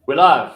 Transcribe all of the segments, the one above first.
We're live.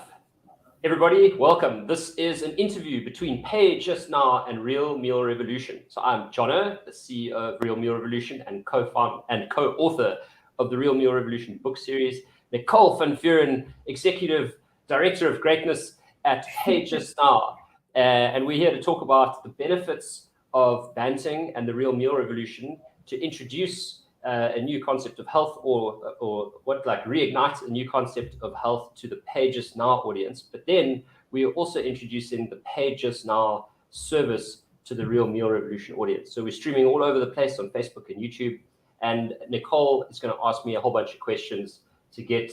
Everybody, welcome. This is an interview between PayJustNow and Real Meal Revolution. So I'm Jonno, the CEO of Real Meal Revolution and co-founder and co-author of the Real Meal Revolution book series. Nicole van Vuuren, Executive Director of Greatness at PayJustNow. And we're here to talk about the benefits of Banting and the Real Meal Revolution, to introduce a new concept of health, or reignite a new concept of health to the PayJustNow audience. But then we are also introducing the PayJustNow service to the Real Meal Revolution audience. So we're streaming all over the place on Facebook and YouTube. And Nicole is going to ask me a whole bunch of questions to get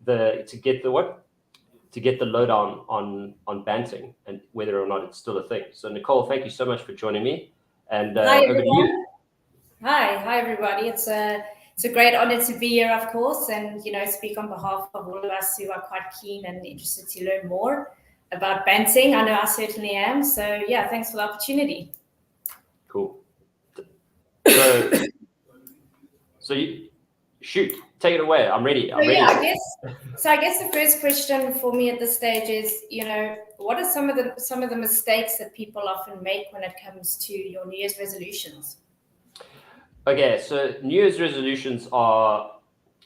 the lowdown on Banting and whether or not it's still a thing. So Nicole, thank you so much for joining me. And over to you. Hi, everybody. It's a great honor to be here, of course, and speak on behalf of all of us who are quite keen and interested to learn more about Banting. I know I certainly am. So yeah, thanks for the opportunity. Cool. So you shoot, take it away. I'm ready. I guess the first question for me at this stage is, what are some of the mistakes that people often make when it comes to your New Year's resolutions? Okay, so New Year's resolutions are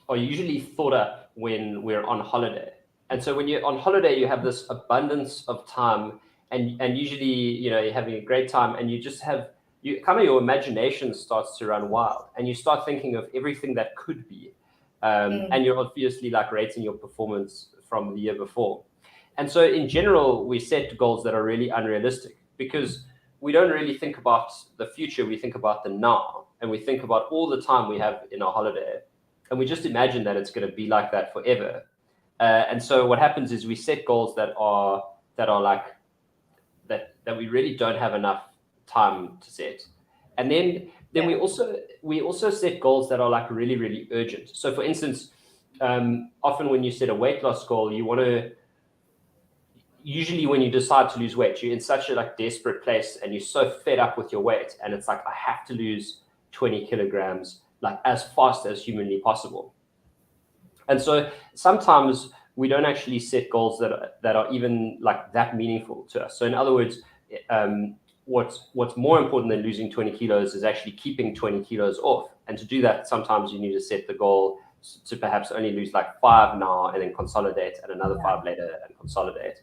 usually thought up when we're on holiday. And so when you're on holiday, you have this abundance of time, and usually, you're having a great time, and your imagination starts to run wild, and you start thinking of everything that could be. And you're obviously rating your performance from the year before. And so in general, we set goals that are really unrealistic, because we don't really think about the future. We think about the now, and we think about all the time we have in our holiday, and we just imagine that it's going to be like that forever. And so what happens is we set goals that we really don't have enough time to set. And then we also set goals that are really, really urgent. So for instance, often when you set a weight loss goal, usually when you decide to lose weight, you're in such a desperate place, and you're so fed up with your weight, and it's I have to lose 20 kilograms as fast as humanly possible. And so sometimes we don't actually set goals that are even that meaningful to us. So in other words, what's more important than losing 20 kilos is actually keeping 20 kilos off. And to do that, sometimes you need to set the goal to perhaps only lose 5 now, and then consolidate, and another 5 later, and consolidate.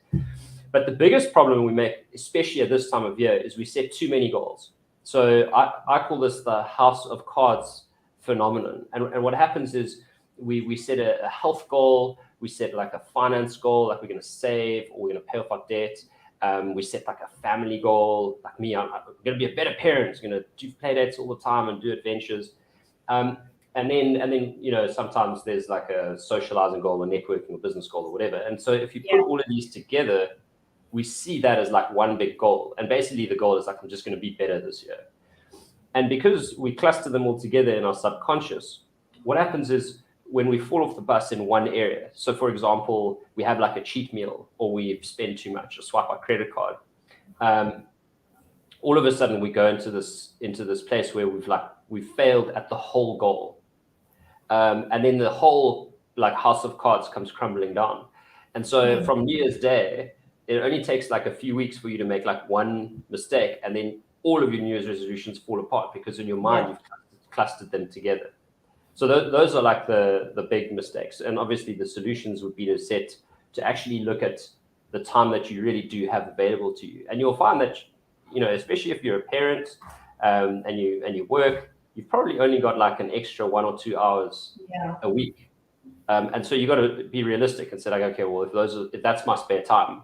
But the biggest problem we make, especially at this time of year, is we set too many goals. So I call this the house of cards phenomenon. And what happens is we set a health goal, we set a finance goal, we're going to save, or we're going to pay off our debt. We set a family goal, me, I'm going to be a better parent, going to do play dates all the time and do adventures. And then sometimes there's a socializing goal, or networking, or business goal, or whatever. And so if you put all of these together, we see that as one big goal. And basically the goal is I'm just going to be better this year. And because we cluster them all together in our subconscious, what happens is when we fall off the bus in one area, so for example, we have a cheat meal, or we spend too much, or swipe our credit card, all of a sudden we go into this place where we've failed at the whole goal. And then the whole house of cards comes crumbling down. And so from New Year's Day, it only takes a few weeks for you to make one mistake, and then all of your New Year's resolutions fall apart, because in your mind you've clustered them together. So those are the big mistakes. And obviously the solutions would be to actually look at the time that you really do have available to you. And you'll find that, especially if you're a parent and you work, you've probably only got an extra 1 or 2 hours a week. And so you got to be realistic and say okay, well, if that's my spare time,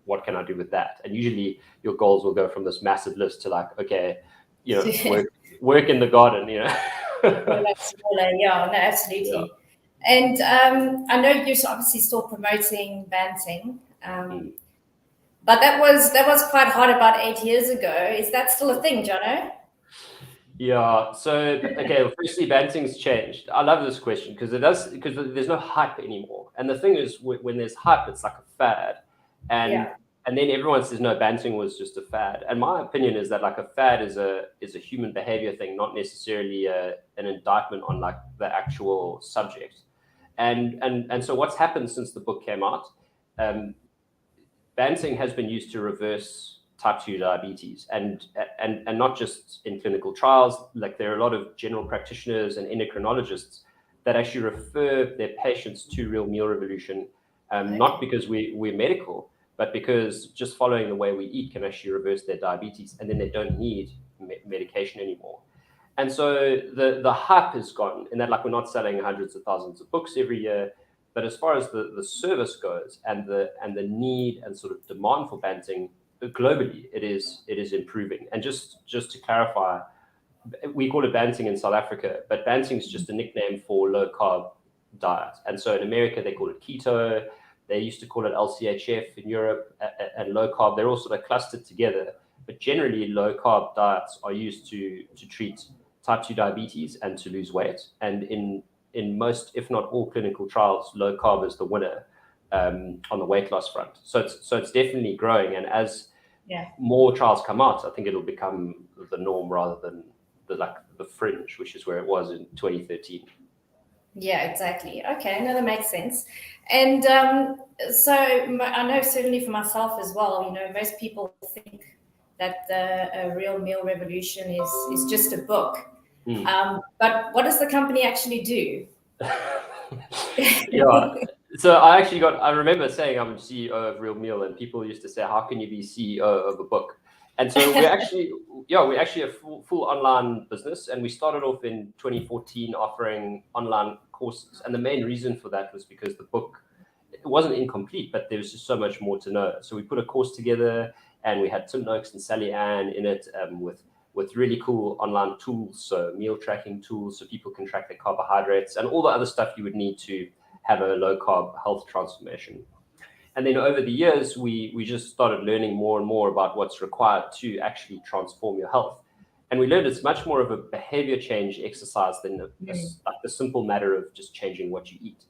what can I do with that? And usually your goals will go from this massive list to okay, work in the garden, Absolutely. Yeah, no, absolutely. Yeah. And I know you're obviously still promoting Banting, but that was quite hard about 8 years ago. Is that still a thing, Jonno? Yeah. So okay, firstly, Banting's changed. I love this question because there's no hype anymore. And the thing is, when there's hype, it's like a fad, and then everyone says no, Banting was just a fad. And my opinion is that a fad is a human behavior thing, not necessarily an indictment on the actual subject. And so what's happened since the book came out? Banting has been used to reverse type 2 diabetes, and not just in clinical trials. Like, there are a lot of general practitioners and endocrinologists that actually refer their patients to Real Meal Revolution, not because we're medical, but because just following the way we eat can actually reverse their diabetes, and then they don't need medication anymore. And so the hype is gone in that, like, we're not selling hundreds of thousands of books every year, but as far as the service goes and the need and sort of demand for Banting globally, it is improving. And just to clarify, we call it Banting in South Africa, but Banting is just a nickname for low carb diet. And so in America they call it keto. They used to call it LCHF in Europe, and low carb. They're all sort of clustered together. But generally, low carb diets are used to treat type 2 diabetes and to lose weight. And in most, if not all, clinical trials, low carb is the winner on the weight loss front. So it's definitely growing. And as more trials come out, I think it'll become the norm rather than the fringe, which is where it was in 2013. Yeah, exactly. Okay, no, that makes sense. And so I know certainly for myself as well, you know, most people think that the Real Meal Revolution is just a book. But what does the company actually do? Yeah. So I remember saying I'm CEO of Real Meal, and people used to say, how can you be CEO of a book? And so we're actually a full online business, and we started off in 2014 offering online courses. And the main reason for that was because the book, it wasn't incomplete, but there was just so much more to know. So we put a course together, and we had Tim Noakes and Sally Ann in it, with really cool online tools, so meal tracking tools, so people can track their carbohydrates and all the other stuff you would need to have a low carb health transformation. And then over the years, we just started learning more and more about what's required to actually transform your health. And we learned it's much more of a behavior change exercise than the simple matter of just changing what you eat.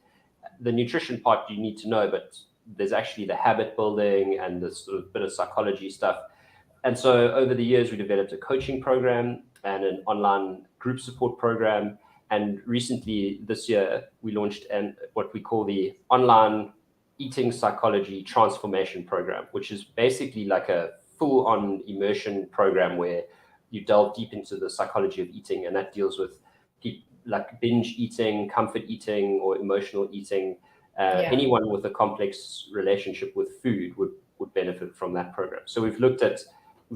The nutrition part you need to know, but there's actually the habit building and the sort of bit of psychology stuff. And so over the years, we developed a coaching program and an online group support program. And recently this year, we launched what we call the online eating psychology transformation program, which is basically like a full-on immersion program where you delve deep into the psychology of eating, and that deals with like binge eating, comfort eating, or emotional eating. Anyone with a complex relationship with food would benefit from that program. So we've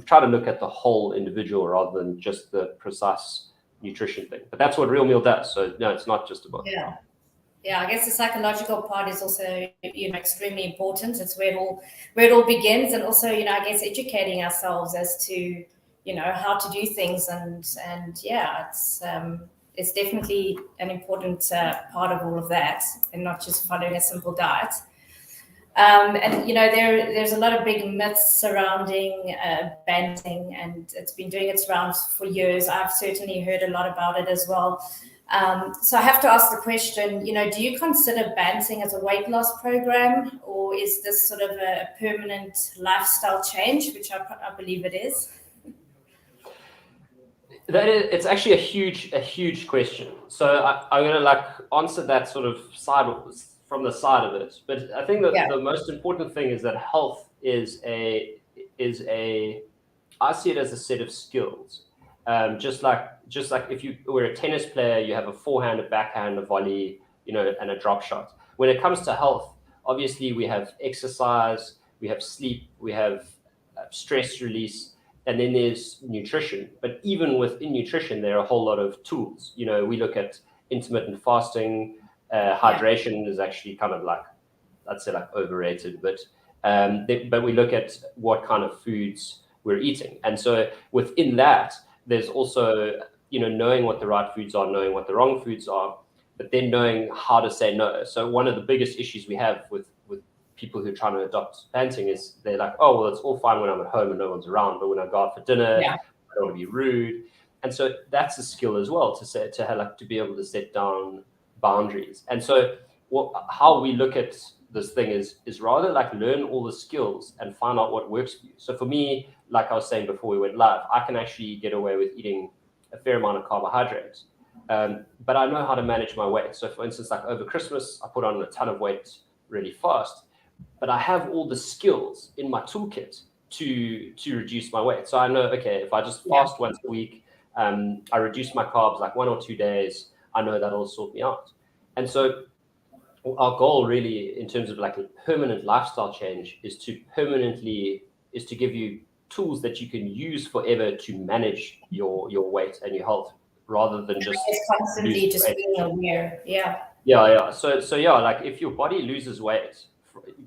tried to look at the whole individual rather than just the precise nutrition thing. But that's what Real Meal does. So no, it's not just a book. Yeah, I guess the psychological part is also, you know, extremely important. It's where it all begins, and also, you know, I guess educating ourselves as to, you know, how to do things, and yeah, it's definitely an important part of all of that, and not just following a simple diet. And you know, there's a lot of big myths surrounding Banting, and it's been doing its rounds for years. I've certainly heard a lot about it as well. So I have to ask the question, you know, do you consider Banting as a weight loss program, or is this sort of a permanent lifestyle change, which I believe it is? It's actually a huge question. So I'm going to answer that sort of from the side of it. But I think that the most important thing is that health is I see it as a set of skills. Just like if you were a tennis player, you have a forehand, a backhand, a volley, you know, and a drop shot. When it comes to health, obviously we have exercise, we have sleep, we have stress release, and then there's nutrition. But even within nutrition, there are a whole lot of tools. You know, we look at intermittent fasting. Hydration is actually kind of I'd say overrated, but we look at what kind of foods we're eating. And so within that, there's also, you know, knowing what the right foods are, knowing what the wrong foods are, but then knowing how to say no. So one of the biggest issues we have with people who are trying to adopt Banting is they're like, oh, well, it's all fine when I'm at home and no one's around, but when I go out for dinner, I don't want to be rude. And so that's a skill as well, to be able to set down boundaries. And so how we look at this thing is rather learn all the skills and find out what works for you. So for me, like I was saying before we went live, I can actually get away with eating a fair amount of carbohydrates, but I know how to manage my weight. So for instance, like over Christmas, I put on a ton of weight really fast, but I have all the skills in my toolkit to reduce my weight. So I know, okay, if I just fast once a week, I reduce my carbs like 1 or 2 days, I know that'll sort me out. And so our goal really in terms of like a permanent lifestyle change is to give you tools that you can use forever to manage your weight and your health rather than just constantly just being aware. So yeah, like if your body loses weight,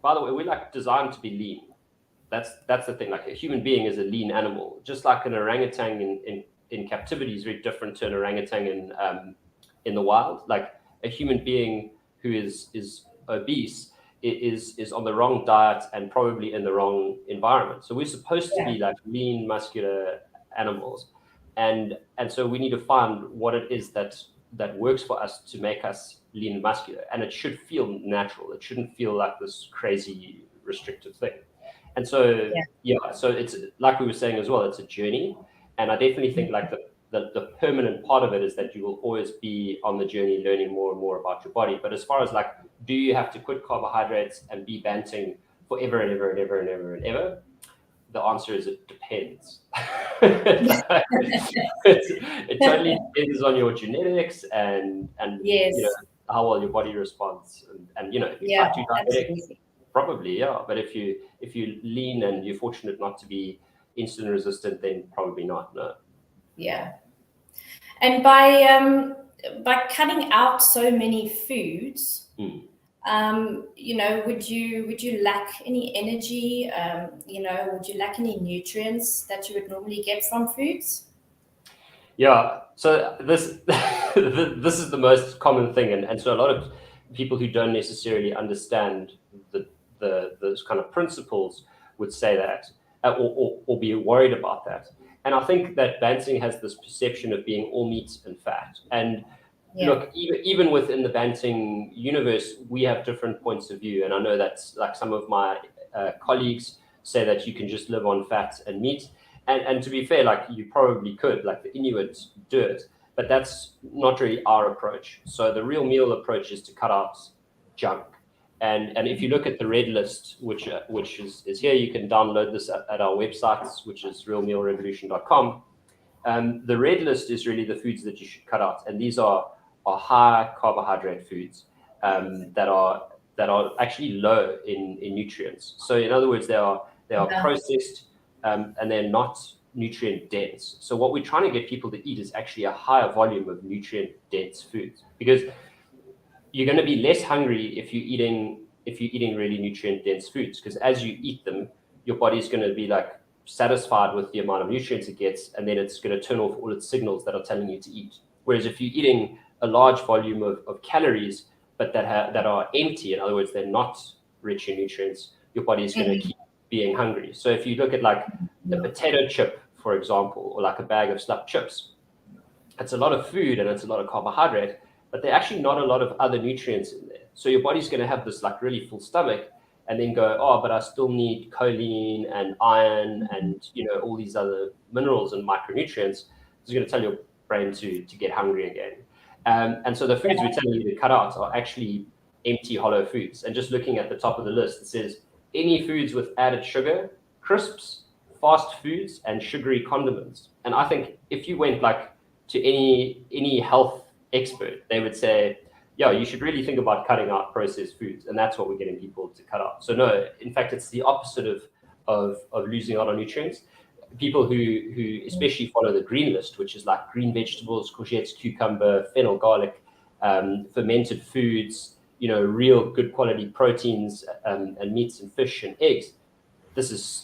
by the way, we're like designed to be lean. That's the thing. Like a human being is a lean animal, just like an orangutan in captivity is very different to an orangutan in the wild. Like a human being who is obese is on the wrong diet and probably in the wrong environment. So we're supposed to be like lean, muscular animals, and so we need to find what it is that works for us to make us lean and muscular, and it should feel natural. It shouldn't feel like this crazy restrictive thing. And so so it's like we were saying as well, it's a journey, and I definitely think like the permanent part of it is that you will always be on the journey learning more and more about your body. But as far as like, do you have to quit carbohydrates and be Banting forever and ever and ever and ever and ever? The answer is it depends. It totally depends on your genetics and you know, how well your body responds. And you know, if you're type 2 diabetic, probably, but if you lean and you're fortunate not to be insulin resistant, then probably not, no. Yeah. And by cutting out so many foods, you know, would you lack any energy? You know, would you lack any nutrients that you would normally get from foods? Yeah. So this this is the most common thing, and so a lot of people who don't necessarily understand those kind of principles would say that, or be worried about that. And I think that Banting has this perception of being all meat and fat. And look, even within the Banting universe, we have different points of view. And I know that's like some of my colleagues say that you can just live on fat and meat. And to be fair, like you probably could, like the Inuits do it, but that's not really our approach. So the real meal approach is to cut out junk. And if you look at the red list, which is here, you can download this at our websites, which is realmealrevolution.com. The red list is really the foods that you should cut out, and these are high carbohydrate foods that are actually low in nutrients. So in other words, they are processed and they're not nutrient dense. So what we're trying to get people to eat is actually a higher volume of nutrient dense foods, because you're going to be less hungry if you're eating really nutrient dense foods, because as you eat them, your body's going to be like satisfied with the amount of nutrients it gets, and then it's going to turn off all its signals that are telling you to eat. Whereas if you're eating a large volume of calories, but that are empty, in other words, they're not rich in nutrients, your body is going to keep being hungry. So if you look at like the potato chip, for example, or like a bag of slap chips, it's a lot of food and it's a lot of carbohydrate, but there are actually not a lot of other nutrients in there. So your body's going to have this like really full stomach and then go, oh, but I still need choline and iron and, you know, all these other minerals and micronutrients. It's going to tell your brain to get hungry again. And so the foods we're telling you to cut out are actually empty, hollow foods. And just looking at the top of the list, it says any foods with added sugar, crisps, fast foods, and sugary condiments. And I think if you went like to any health expert, they would say, yeah, you should really think about cutting out processed foods, and that's what we're getting people to cut out. So no, in fact, it's the opposite of losing out on nutrients. People who especially follow the green list, which is like green vegetables, courgettes, cucumber, fennel, garlic, fermented foods, you know, real good quality proteins and meats and fish and eggs.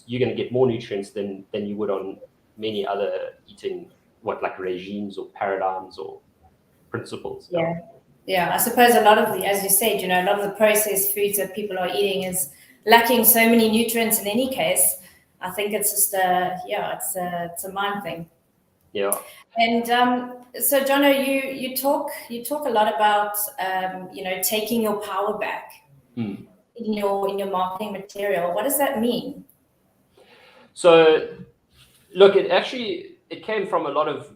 You're going to get more nutrients than you would on many other eating like regimes or paradigms or principles. Yeah, I suppose a lot of as you said, you know, a lot of the processed foods that people are eating is lacking so many nutrients in any case. I think it's just it's a mind thing. Yeah. And so Jonno, you talk a lot about you know, taking your power back in your marketing material. What does that mean? So look, it came from a lot of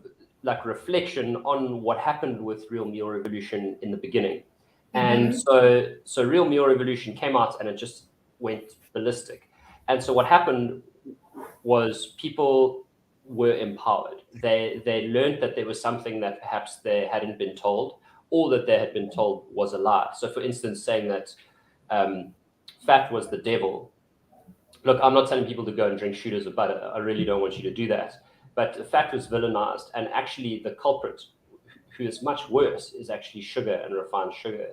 like reflection on what happened with Real Meal Revolution in the beginning. And so Real Meal Revolution came out and it just went ballistic. And so what happened was people were empowered. They learned that there was something that perhaps they hadn't been told, or that they had been told was a lie. So for instance, saying that fat was the devil. Look, I'm not telling people to go and drink shooters of butter. I really don't want you to do that. But fat was villainized, and actually the culprit, who is much worse, is actually sugar and refined sugar.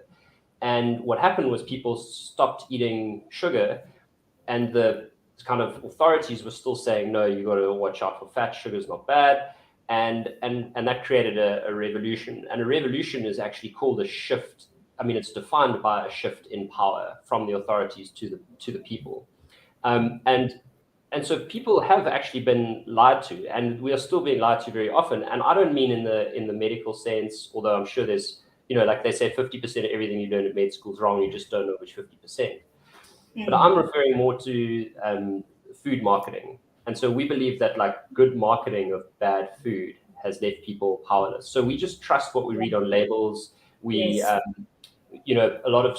And what happened was people stopped eating sugar, and the kind of authorities were still saying, no, you got to watch out for fat. Sugar's not bad. And that created a revolution. And a revolution is actually called a shift. I mean, it's defined by a shift in power from the authorities to the people. And so people have actually been lied to, and we are still being lied to very often. And I don't mean in the medical sense, although I'm sure there's, like they say 50% of everything you learn at med school is wrong, you just don't know which 50%. But I'm referring more to food marketing. And so we believe that like good marketing of bad food has left people powerless. So we just trust what we read on labels. We, a lot of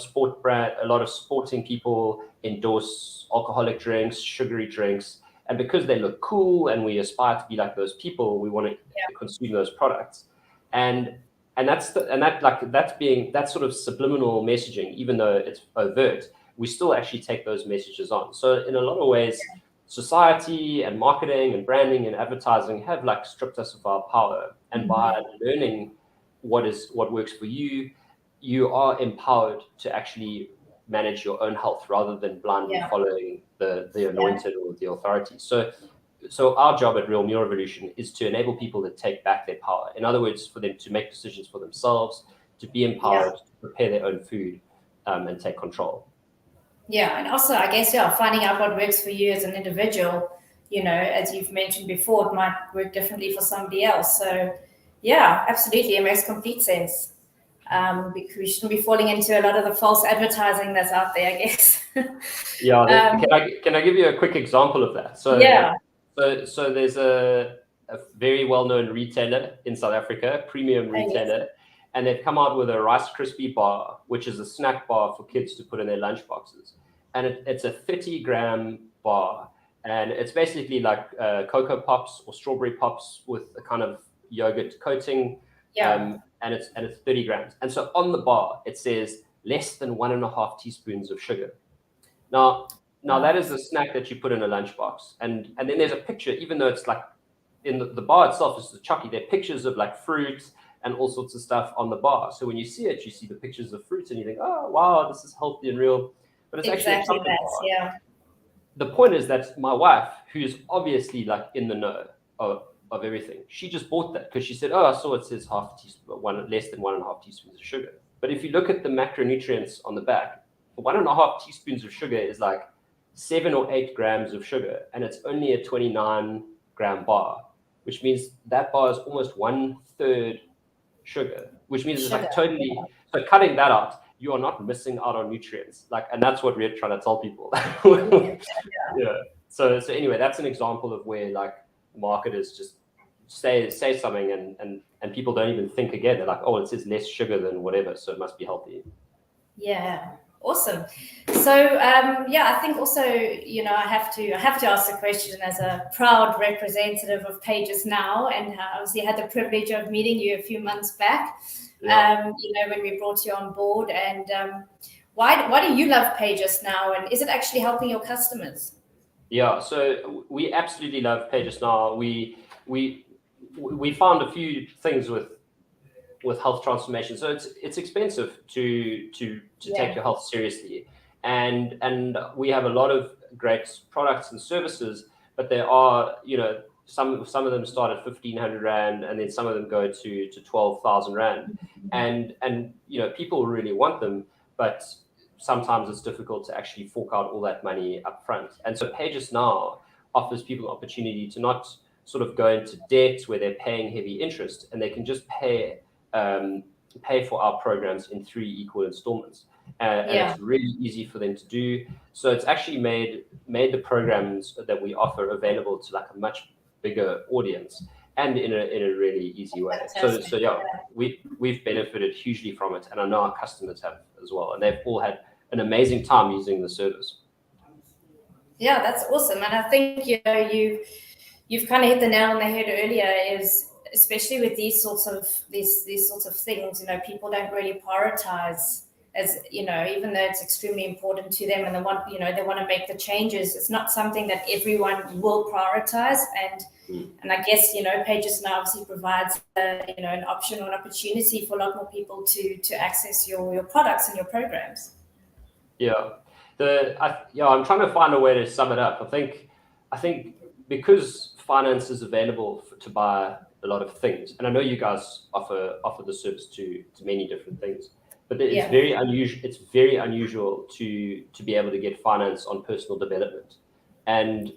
sporting people endorse alcoholic drinks, sugary drinks. And because they look cool and we aspire to be like those people, we want to consume those products. And that's sort of subliminal messaging, even though it's overt, we still actually take those messages on. So in a lot of ways, society and marketing and branding and advertising have like stripped us of our power. And by learning what works for you, you are empowered to actually manage your own health rather than blindly following the anointed or the authorities. So our job at Real Meal Revolution is to enable people to take back their power. In other words, for them to make decisions for themselves, to be empowered, to prepare their own food, and take control. Yeah, and also I guess finding out what works for you as an individual. As you've mentioned before, it might work differently for somebody else. So yeah, absolutely, it makes complete sense. Because we shouldn't be falling into a lot of the false advertising that's out there, I guess. Can I give you a quick example of that? So there's a very well-known retailer in South Africa, premium retailer, and they've come out with a Rice Krispie bar, which is a snack bar for kids to put in their lunch boxes. And it's a 30-gram bar, and it's basically like Cocoa Pops or Strawberry Pops with a kind of yogurt coating. And it's 30 grams. And so on the bar, it says less than 1.5 teaspoons of sugar. Now that is a snack that you put in a lunchbox. And then there's a picture, even though it's like in the bar itself is the chucky, there are pictures of like fruit and all sorts of stuff on the bar. So when you see it, you see the pictures of fruits and you think, oh, wow, this is healthy and real. But it's actually a chocolate bar. The point is that my wife, who is obviously like in the know of everything, she just bought that because she said, oh, I saw it says less than 1.5 teaspoons of sugar. But if you look at the macronutrients on the back, 1.5 teaspoons of sugar is like 7 or 8 grams of sugar, and it's only a 29-gram bar, which means that bar is almost 1/3 sugar, which means it's like totally. So cutting that out, you are not missing out on nutrients. And that's what we're trying to tell people. So anyway, that's an example of where like marketers just say something and people don't even think again. They're like, oh, it says less sugar than whatever, so it must be healthy. Yeah, awesome. So I think also I have to ask the question as a proud representative of PayJustNow, and obviously had the privilege of meeting you a few months back. When we brought you on board, and why do you love PayJustNow, and is it actually helping your customers? Yeah, so we absolutely love PayJustNow. We found a few things with health transformation. So it's expensive to take your health seriously, and we have a lot of great products and services, but there are some of them start at 1,500 Rand, and then some of them go to 12,000 Rand, and people really want them, but sometimes it's difficult to actually fork out all that money up front. And so PayJustNow offers people an opportunity to not sort of go into debt where they're paying heavy interest, and they can just pay for our programs in 3 equal installments. And it's really easy for them to do. So it's actually made the programs that we offer available to like a much bigger audience. and in a really easy way. So yeah, we've benefited hugely from it, and I know our customers have as well, and they've all had an amazing time using the service. Yeah, that's awesome. And I think you've kind of hit the nail on the head earlier, is especially with these sorts of things, people don't really prioritize, as even though it's extremely important to them and they want to make the changes. It's not something that everyone will prioritize, and I guess PayJustNow obviously provides an option or an opportunity for a lot more people to access your products and your programs. Yeah, I'm trying to find a way to sum it up. I think because finance is available to buy a lot of things, and I know you guys offer the service to many different things, but it's very unusual. It's very unusual to be able to get finance on personal development, and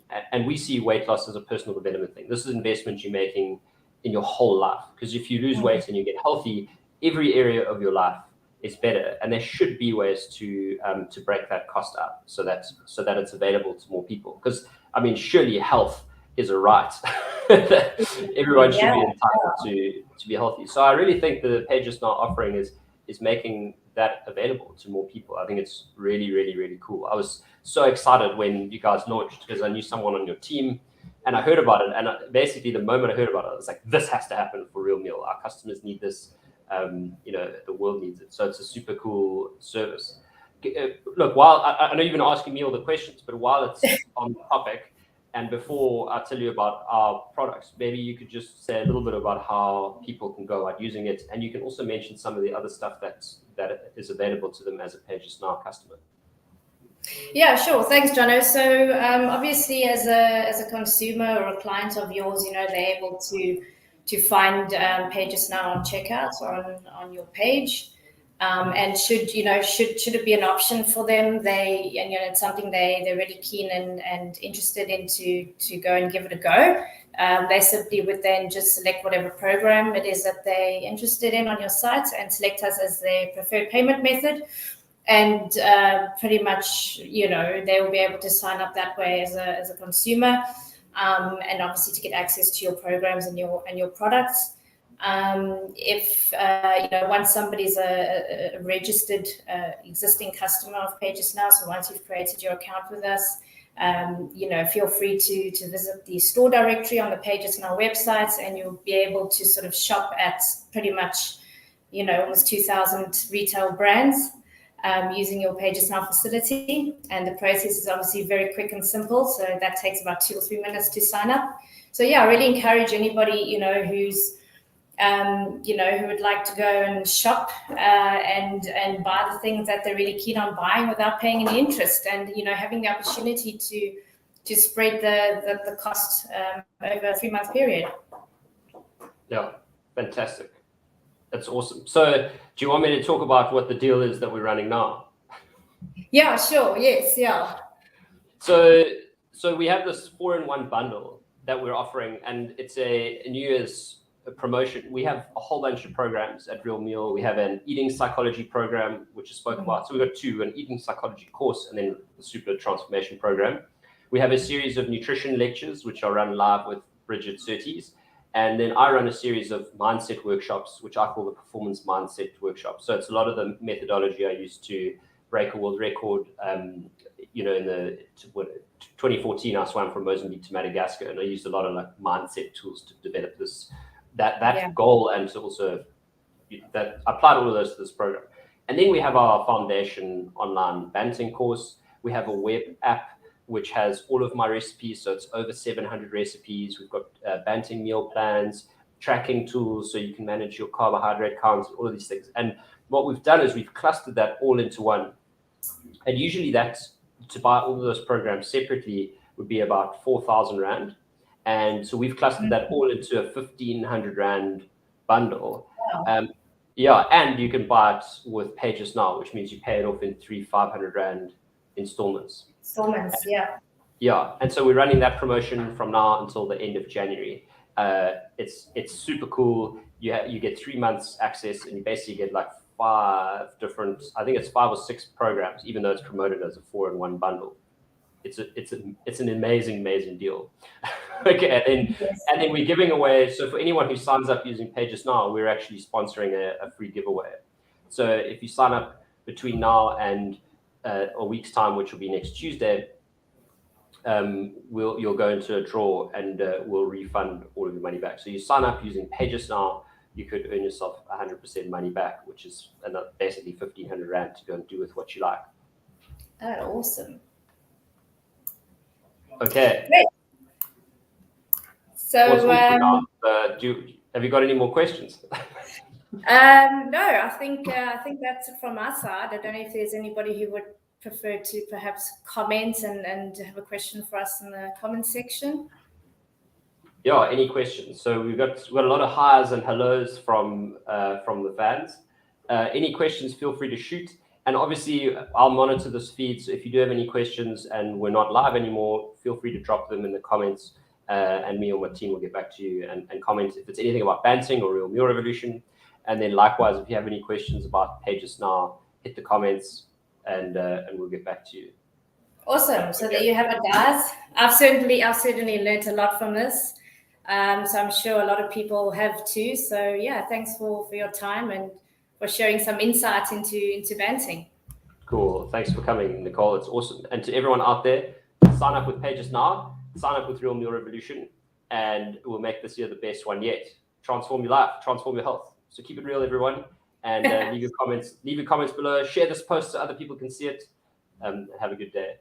we see weight loss as a personal development thing. This is investment you're making in your whole life, because if you lose weight and you get healthy, every area of your life is better, and there should be ways to break that cost up so that it's available to more people. Because I mean, surely health is a right. Everyone should be entitled to be healthy. So I really think the PayJustNow offering is making that available to more people. I think it's really, really, really cool. I was so excited when you guys launched, because I knew someone on your team and I heard about it. And basically the moment I heard about it, I was like, this has to happen for Real Meal. Our customers need this. The world needs it. So it's a super cool service. Look, while I know you've been asking me all the questions, but while it's on the topic, and before I tell you about our products, maybe you could just say a little bit about how people can go about using it, and you can also mention some of the other stuff that is available to them as a PayJustNow customer. Yeah, sure. Thanks, Jonno. So obviously, as a consumer or a client of yours, they're able to find PayJustNow on checkout or on your page. And should it be an option for them, it's something they're really keen and interested in to go and give it a go. They simply would then just select whatever program it is that they're interested in on your site and select us as their preferred payment method. And pretty much, they will be able to sign up that way as a consumer, and obviously to get access to your programs and your products. If once somebody's a registered existing customer of PayJustNow, so once you've created your account with us, feel free to visit the store directory on the PayJustNow website, and you'll be able to sort of shop at pretty much almost 2,000 retail brands using your PayJustNow facility. And the process is obviously very quick and simple, so that takes about 2 or 3 minutes to sign up. So I really encourage anybody who's who would like to go and shop and buy the things that they're really keen on buying without paying any interest, and having the opportunity to spread the cost over a 3-month period. Yeah, fantastic. That's awesome. So do you want me to talk about what the deal is that we're running now? Yeah, sure. Yes, yeah. So we have this 4-in-1 bundle that we're offering, and it's a New Year's promotion. We have a whole bunch of programs at Real Meal. We have an eating psychology program, which I spoke about. So we've got 2, an eating psychology course and then the super transformation program. We have a series of nutrition lectures, which are run live with Bridget Surtees. And then I run a series of mindset workshops, which I call the performance mindset workshop. So it's a lot of the methodology I used to break a world record. In the 2014, I swam from Mozambique to Madagascar, and I used a lot of mindset tools to develop that goal, and to also that I applied all of those to this program. And then we have our foundation online Banting course. We have a web app which has all of my recipes. So it's over 700 recipes. We've got Banting meal plans, tracking tools, so you can manage your carbohydrate counts, all of these things. And what we've done is we've clustered that all into one. And usually that's, to buy all of those programs separately, would be about 4,000 Rand. And so we've clustered that all into a 1,500 Rand bundle. Wow. And you can buy it with PayJustNow, which means you pay it off in 500 Rand installments. Yeah, and so we're running that promotion from now until the end of January. It's super cool. You get 3 months access, and you basically get 5 different, I think it's 5 or 6 programs, even though it's promoted as a 4-in-1 bundle. it's an amazing deal. Okay, and then we're giving away. So for anyone who signs up using PayJustNow, we're actually sponsoring a free giveaway. So if you sign up between now and a week's time, which will be next Tuesday, you'll go into a draw and we'll refund all of your money back. So you sign up using PayJustNow, you could earn yourself 100% money back, which is basically 1,500 Rand to go and do with what you like. Oh, awesome. Okay. Great. So, have you got any more questions? no, I think that's it from our side. I don't know if there's anybody who would prefer to perhaps comment and have a question for us in the comment section. Yeah, any questions? So we've got a lot of highs and hellos from the fans. Any questions, feel free to shoot. And obviously, I'll monitor this feed. So if you do have any questions and we're not live anymore, feel free to drop them in the comments. And me or my team will get back to you and comment if it's anything about Banting or Real Meal Revolution. And then likewise, if you have any questions about PayJustNow, hit the comments and we'll get back to you. Awesome. So there you have it, guys. I've certainly learned a lot from this. So I'm sure a lot of people have too. So yeah, thanks for your time and for sharing some insight into Banting. Cool. Thanks for coming, Nicole. It's awesome. And to everyone out there, sign up with PayJustNow, sign up with Real Meal Revolution, and we'll make this year the best one yet. Transform your life, transform your health. So keep it real, everyone. And leave your comments below. Share this post so other people can see it. Have a good day.